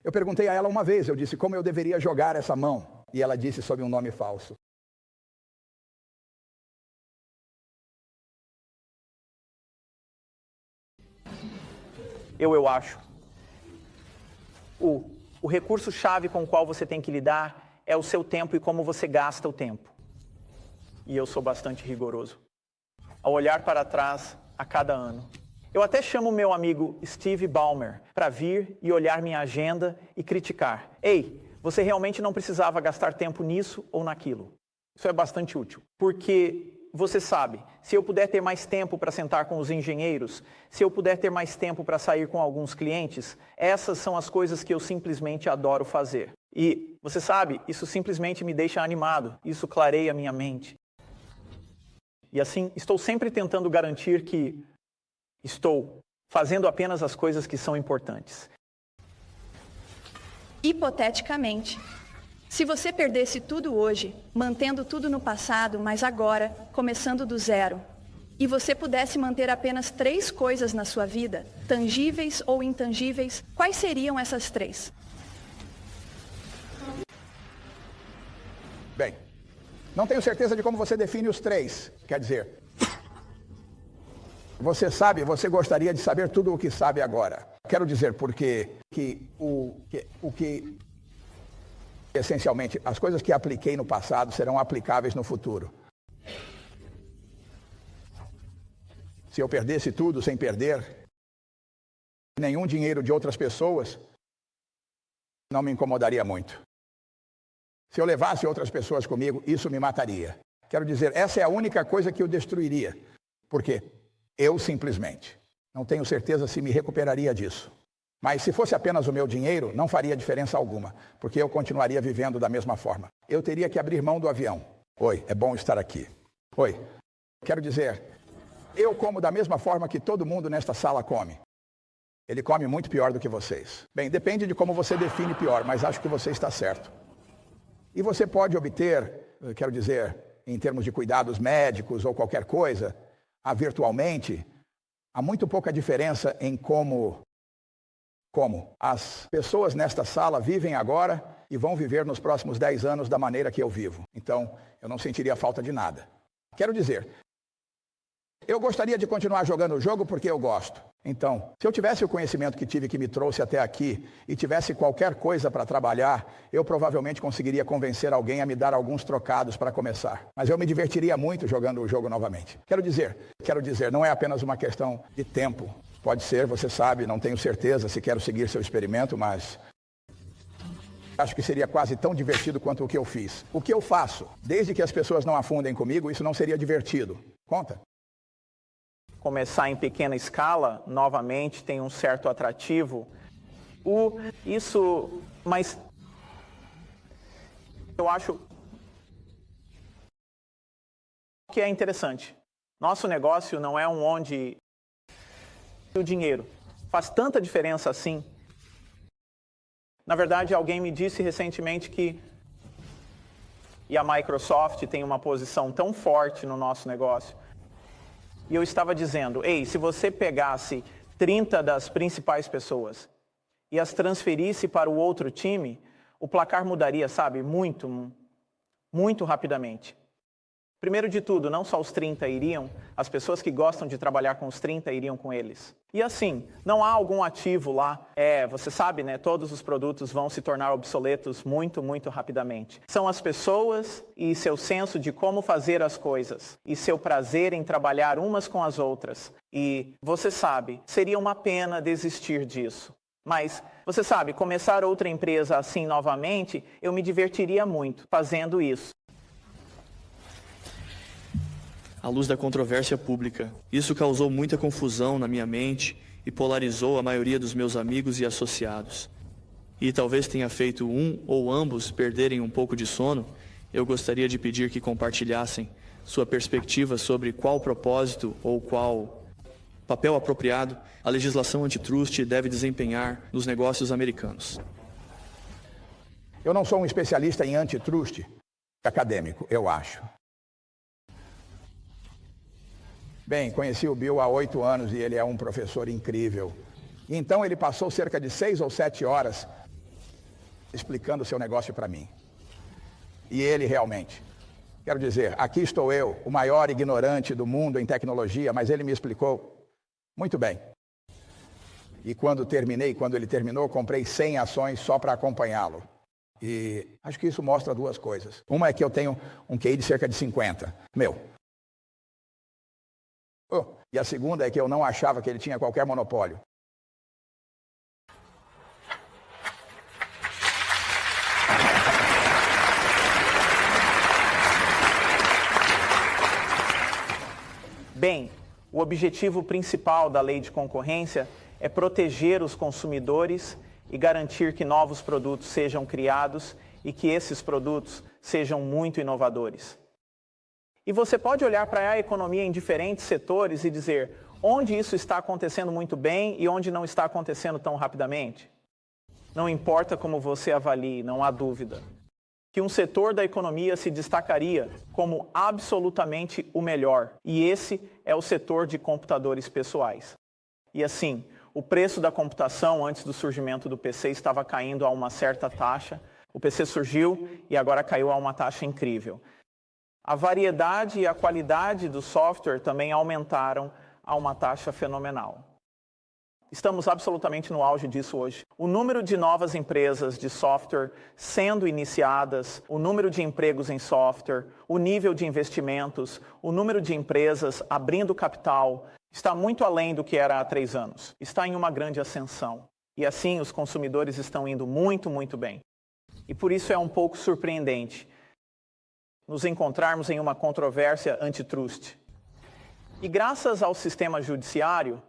Eu perguntei a ela uma vez, eu disse como eu deveria jogar essa mão. E ela disse sob um nome falso. Eu acho. O recurso-chave com o qual você tem que lidar é o seu tempo e como você gasta o tempo. E eu sou bastante rigoroso. Ao olhar para trás a cada ano. Eu até chamo meu amigo Steve Ballmer para vir e olhar minha agenda e criticar. Ei, você realmente não precisava gastar tempo nisso ou naquilo. Isso é bastante útil. Porque você sabe, se eu puder ter mais tempo para sentar com os engenheiros, se eu puder ter mais tempo para sair com alguns clientes, essas são as coisas que eu simplesmente adoro fazer. E, você sabe, isso simplesmente me deixa animado, isso clareia minha mente. E assim, estou sempre tentando garantir que estou fazendo apenas as coisas que são importantes. Hipoteticamente, se você perdesse tudo hoje, mantendo tudo no passado, mas agora, começando do zero, e você pudesse manter apenas 3 coisas na sua vida, tangíveis ou intangíveis, quais seriam essas 3? Bem, não tenho certeza de como você define os 3. Quer dizer, você gostaria de saber tudo o que sabe agora. Quero dizer porque essencialmente, as coisas que apliquei no passado serão aplicáveis no futuro. Se eu perdesse tudo sem perder nenhum dinheiro de outras pessoas, não me incomodaria muito. Se eu levasse outras pessoas comigo, isso me mataria. Quero dizer, essa é a única coisa que eu destruiria. Por quê? Eu simplesmente não tenho certeza se me recuperaria disso. Mas se fosse apenas o meu dinheiro, não faria diferença alguma, porque eu continuaria vivendo da mesma forma. Eu teria que abrir mão do avião. Oi, é bom estar aqui. Oi, quero dizer, eu como da mesma forma que todo mundo nesta sala come. Ele come muito pior do que vocês. Bem, depende de como você define pior, mas acho que você está certo. E você pode obter, quero dizer, em termos de cuidados médicos ou qualquer coisa, virtualmente, há muito pouca diferença em como as pessoas nesta sala vivem agora e vão viver nos próximos 10 anos da maneira que eu vivo. Então, eu não sentiria falta de nada. Quero dizer, eu gostaria de continuar jogando o jogo porque eu gosto. Então, se eu tivesse o conhecimento que tive que me trouxe até aqui e tivesse qualquer coisa para trabalhar, eu provavelmente conseguiria convencer alguém a me dar alguns trocados para começar. Mas eu me divertiria muito jogando o jogo novamente. Quero dizer, não é apenas uma questão de tempo. Pode ser, você sabe, não tenho certeza se quero seguir seu experimento, mas acho que seria quase tão divertido quanto o que eu fiz. O que eu faço, desde que as pessoas não afundem comigo, isso não seria divertido. Conta. Começar em pequena escala, novamente, tem um certo atrativo. Mas eu acho que é interessante. Nosso negócio não é onde o dinheiro faz tanta diferença assim. Na verdade, alguém me disse recentemente que a Microsoft tem uma posição tão forte no nosso negócio. E eu estava dizendo, ei, se você pegasse 30 das principais pessoas e as transferisse para o outro time, o placar mudaria, sabe, muito, muito rapidamente. Primeiro de tudo, não só os 30 iriam, as pessoas que gostam de trabalhar com os 30 iriam com eles. E assim, não há algum ativo lá, você sabe, né, todos os produtos vão se tornar obsoletos muito, muito rapidamente. São as pessoas e seu senso de como fazer as coisas, e seu prazer em trabalhar umas com as outras. E você sabe, seria uma pena desistir disso. Mas, você sabe, começar outra empresa assim novamente, eu me divertiria muito fazendo isso. À luz da controvérsia pública, isso causou muita confusão na minha mente e polarizou a maioria dos meus amigos e associados. E talvez tenha feito um ou ambos perderem um pouco de sono. Eu gostaria de pedir que compartilhassem sua perspectiva sobre qual propósito ou qual papel apropriado a legislação antitrust deve desempenhar nos negócios americanos. Eu não sou um especialista em antitrust acadêmico, eu acho. Bem, conheci o Bill há 8 anos e ele é um professor incrível. Então ele passou cerca de 6 ou 7 horas explicando o seu negócio para mim. E ele realmente, quero dizer, aqui estou eu, o maior ignorante do mundo em tecnologia, mas ele me explicou muito bem. E quando ele terminou, comprei 100 ações só para acompanhá-lo. E acho que isso mostra 2 coisas. Uma é que eu tenho um QI de cerca de 50. E a segunda é que eu não achava que ele tinha qualquer monopólio. Bem, o objetivo principal da lei de concorrência é proteger os consumidores e garantir que novos produtos sejam criados e que esses produtos sejam muito inovadores. E você pode olhar para a economia em diferentes setores e dizer onde isso está acontecendo muito bem e onde não está acontecendo tão rapidamente. Não importa como você avalie, não há dúvida que um setor da economia se destacaria como absolutamente o melhor, e esse é o setor de computadores pessoais. E assim, o preço da computação antes do surgimento do PC estava caindo a uma certa taxa, o PC surgiu e agora caiu a uma taxa incrível. A variedade e a qualidade do software também aumentaram a uma taxa fenomenal. Estamos absolutamente no auge disso hoje. O número de novas empresas de software sendo iniciadas, o número de empregos em software, o nível de investimentos, o número de empresas abrindo capital, está muito além do que era há 3 anos. Está em uma grande ascensão. E assim os consumidores estão indo muito, muito bem. E por isso é um pouco surpreendente nos encontrarmos em uma controvérsia antitrust. E graças ao sistema judiciário,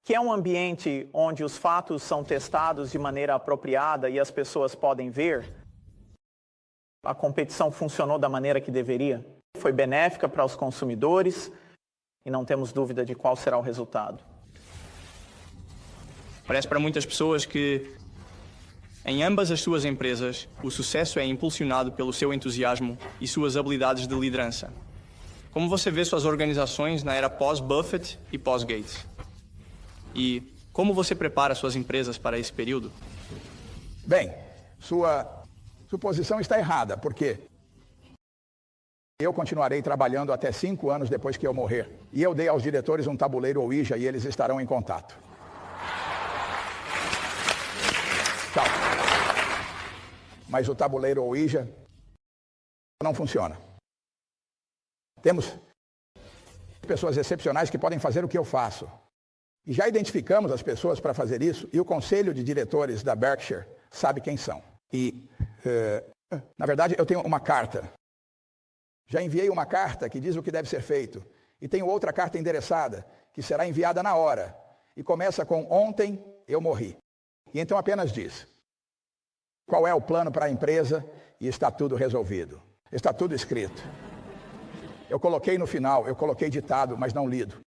que é um ambiente onde os fatos são testados de maneira apropriada e as pessoas podem ver, a competição funcionou da maneira que deveria. Foi benéfica para os consumidores e não temos dúvida de qual será o resultado. Parece para muitas pessoas que, em ambas as suas empresas, o sucesso é impulsionado pelo seu entusiasmo e suas habilidades de liderança. Como você vê suas organizações na era pós-Buffett e pós-Gates? E como você prepara suas empresas para esse período? Bem, sua suposição está errada, porque eu continuarei trabalhando até 5 anos depois que eu morrer. E eu dei aos diretores um tabuleiro Ouija e eles estarão em contato. Tchau. Mas o tabuleiro Ouija não funciona. Temos pessoas excepcionais que podem fazer o que eu faço. E já identificamos as pessoas para fazer isso, e o conselho de diretores da Berkshire sabe quem são. E, na verdade, eu tenho uma carta. Já enviei uma carta que diz o que deve ser feito. E tenho outra carta endereçada, que será enviada na hora. E começa com: ontem eu morri. E então apenas diz qual é o plano para a empresa e está tudo resolvido. Está tudo escrito. Eu coloquei no final, eu coloquei ditado, mas não lido.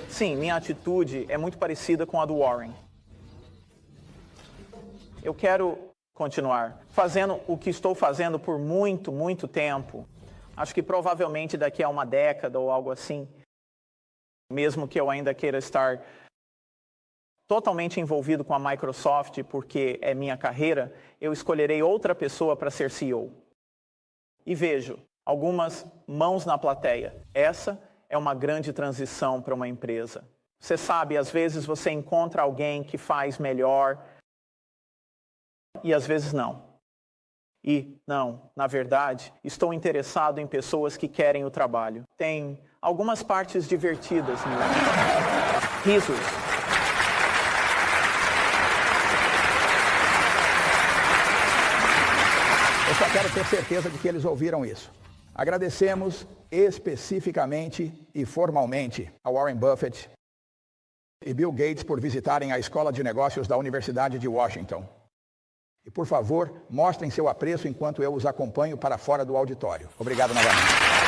Sim, minha atitude é muito parecida com a do Warren. Eu quero continuar fazendo o que estou fazendo por muito, muito tempo. Acho que provavelmente daqui a uma década ou algo assim, mesmo que eu ainda queira estar totalmente envolvido com a Microsoft, porque é minha carreira, eu escolherei outra pessoa para ser CEO. E vejo algumas mãos na plateia. Essa é uma grande transição para uma empresa. Você sabe, às vezes você encontra alguém que faz melhor e às vezes não. E não, na verdade, estou interessado em pessoas que querem o trabalho. Tem algumas partes divertidas nisso. Risos. Eu só quero ter certeza de que eles ouviram isso. Agradecemos especificamente e formalmente a Warren Buffett e Bill Gates por visitarem a Escola de Negócios da Universidade de Washington. E, por favor, mostrem seu apreço enquanto eu os acompanho para fora do auditório. Obrigado novamente.